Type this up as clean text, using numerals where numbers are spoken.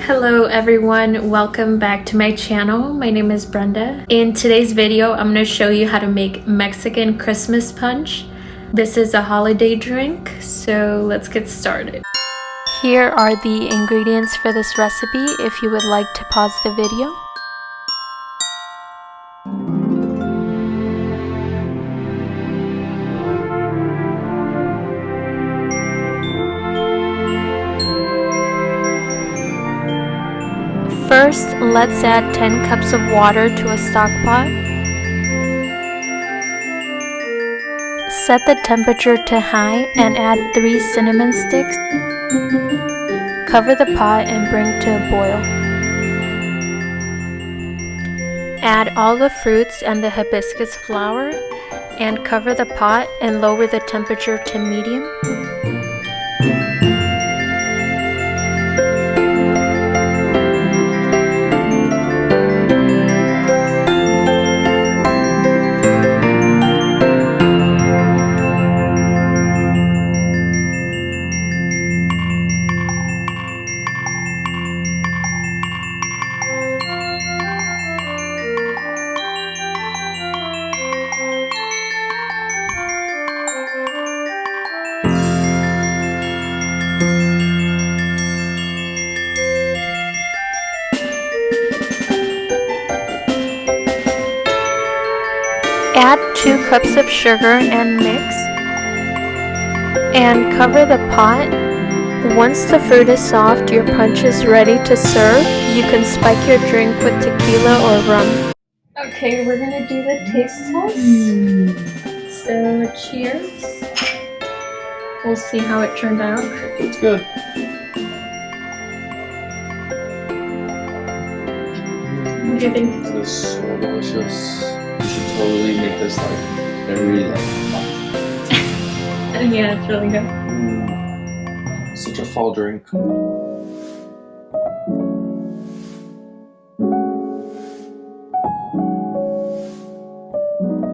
Hello everyone, welcome back to my channel. My name is Brenda. In today's video, I'm going to show you how to make Mexican Christmas punch. This is a holiday drink, so let's get started. Here are the ingredients for this recipe if you would like to pause the video. First, let's add 10 cups of water to a stock pot. Set the temperature to high and add 3 cinnamon sticks. Cover the pot and bring to a boil. Add all the fruits and the hibiscus flower and cover the pot and lower the temperature to medium. Add 2 cups of sugar and mix, and cover the pot. Once the fruit is soft, your punch is ready to serve. You can spike your drink with tequila or rum. Okay, we're gonna do the taste test. So cheers. We'll see how it turned out. It's good. What do you think? It's so delicious. You should totally make this like every month. Yeah, it's really good. Such a fall drink.